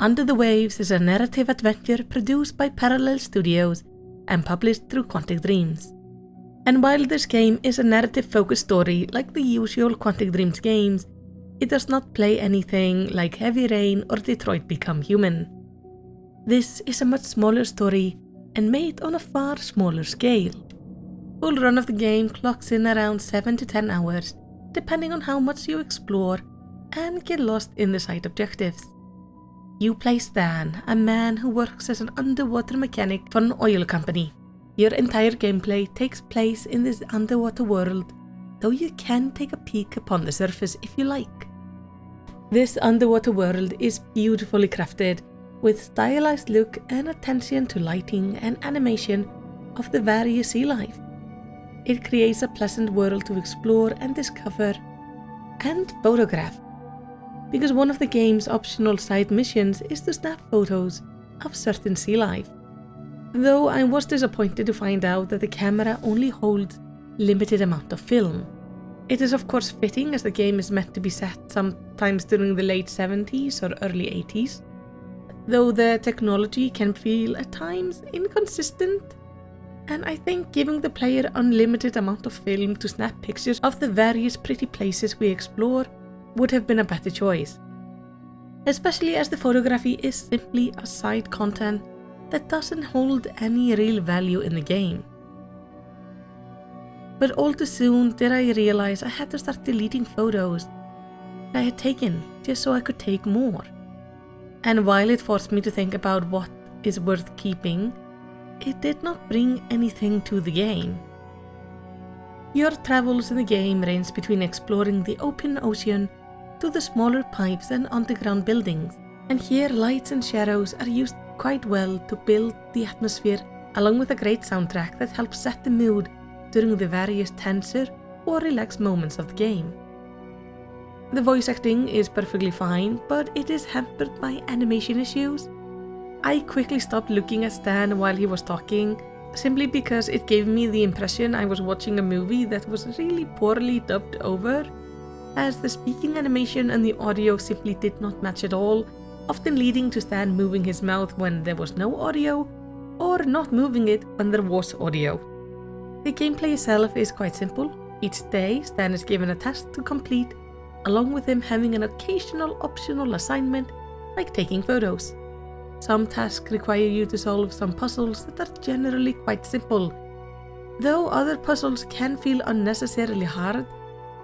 Under the Waves is a narrative adventure produced by Parallel Studios and published through Quantic Dreams. And while this game is a narrative-focused story like the usual Quantic Dreams games, it does not play anything like Heavy Rain or Detroit Become Human. This is a much smaller story and made on a far smaller scale. Full run of the game clocks in around 7 to 10 hours, depending on how much you explore and get lost in the side objectives. You play Stan, a man who works as an underwater mechanic for an oil company. Your entire gameplay takes place in this underwater world, though you can take a peek upon the surface if you like. This underwater world is beautifully crafted, with stylized look and attention to lighting and animation of the various sea life. It creates a pleasant world to explore and discover and photograph, because one of the game's optional side missions is to snap photos of certain sea life. Though I was disappointed to find out that the camera only holds limited amount of film. It is of course fitting, as the game is meant to be set sometimes during the late 70s or early 80s, though the technology can feel at times inconsistent, and I think giving the player unlimited amount of film to snap pictures of the various pretty places we explore would have been a better choice, especially as the photography is simply a side content that doesn't hold any real value in the game. But all too soon did I realize I had to start deleting photos that I had taken just so I could take more. And while it forced me to think about what is worth keeping, it did not bring anything to the game. Your travels in the game range between exploring the open ocean to the smaller pipes and underground buildings, and here lights and shadows are used quite well to build the atmosphere, along with a great soundtrack that helps set the mood during the various tenser or relaxed moments of the game. The voice acting is perfectly fine, but it is hampered by animation issues. I quickly stopped looking at Stan while he was talking, simply because it gave me the impression I was watching a movie that was really poorly dubbed over, as the speaking animation and the audio simply did not match at all, often leading to Stan moving his mouth when there was no audio, or not moving it when there was audio. The gameplay itself is quite simple. Each day, Stan is given a task to complete, along with him having an occasional optional assignment like taking photos. Some tasks require you to solve some puzzles that are generally quite simple, though other puzzles can feel unnecessarily hard,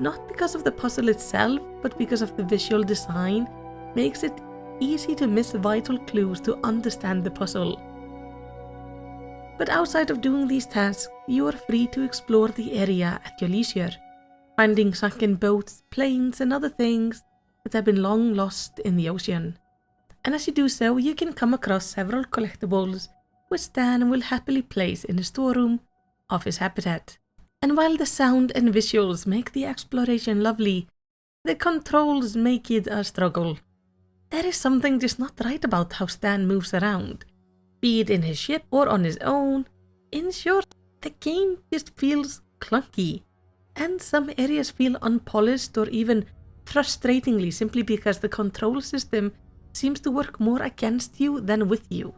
not because of the puzzle itself, but because of the visual design makes it easy to miss vital clues to understand the puzzle. But outside of doing these tasks, you are free to explore the area at your leisure, finding sunken boats, planes and other things that have been long lost in the ocean. And as you do so, you can come across several collectibles which Stan will happily place in the storeroom of his habitat. And while the sound and visuals make the exploration lovely, the controls make it a struggle. There is something just not right about how Stan moves around, be it in his ship or on his own. In short, the game just feels clunky, and some areas feel unpolished or even frustratingly, simply because the control system seems to work more against you than with you.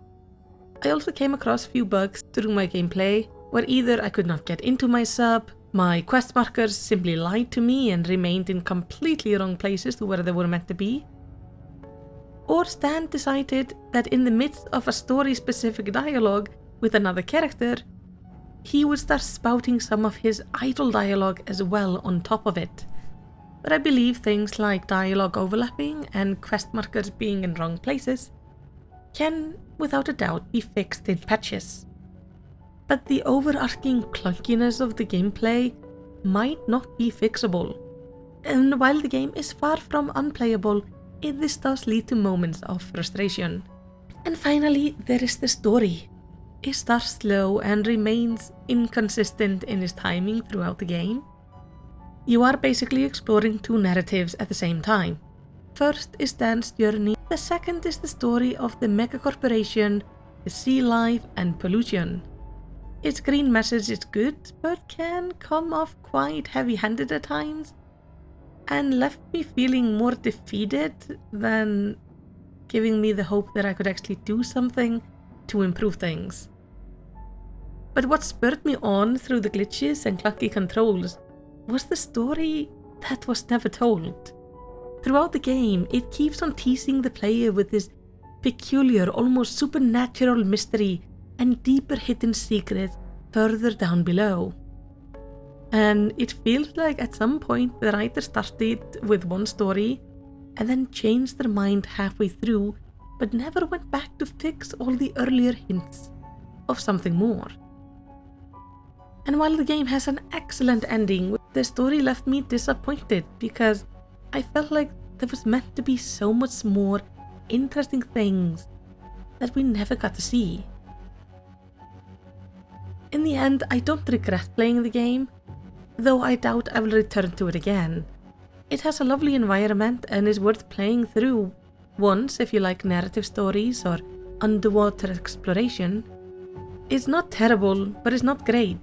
I also came across a few bugs during my gameplay, where either I could not get into my sub, my quest markers simply lied to me and remained in completely wrong places to where they were meant to be, or Stan decided that in the midst of a story-specific dialogue with another character, he would start spouting some of his idle dialogue as well on top of it. But I believe things like dialogue overlapping and quest markers being in wrong places can, without a doubt, be fixed in patches. But the overarching clunkiness of the gameplay might not be fixable, and while the game is far from unplayable, this does lead to moments of frustration. And finally, there is the story. It starts slow and remains inconsistent in its timing throughout the game. You are basically exploring two narratives at the same time. First is Stan's journey, the second is the story of the megacorporation, the sea life and pollution. Its green message is good, but can come off quite heavy-handed at times, and left me feeling more defeated than giving me the hope that I could actually do something to improve things. But what spurred me on through the glitches and clunky controls was the story that was never told. Throughout the game, it keeps on teasing the player with this peculiar, almost supernatural mystery and deeper hidden secrets further down below. And it feels like at some point the writer started with one story and then changed their mind halfway through, but never went back to fix all the earlier hints of something more. And while the game has an excellent ending, the story left me disappointed because I felt like there was meant to be so much more interesting things that we never got to see. In the end, I don't regret playing the game, though I doubt I will return to it again. It has a lovely environment and is worth playing through once if you like narrative stories or underwater exploration. It's not terrible, but it's not great.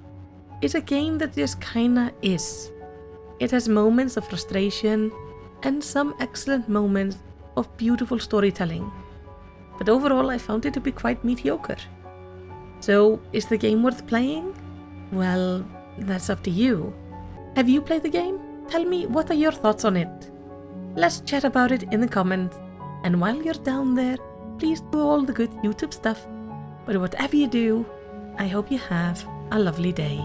It's a game that just kinda is. It has moments of frustration and some excellent moments of beautiful storytelling. But overall, I found it to be quite mediocre. So, is the game worth playing? Well, that's up to you. Have you played the game? Tell me, what are your thoughts on it? Let's chat about it in the comments. And while you're down there, please do all the good YouTube stuff. But whatever you do, I hope you have a lovely day.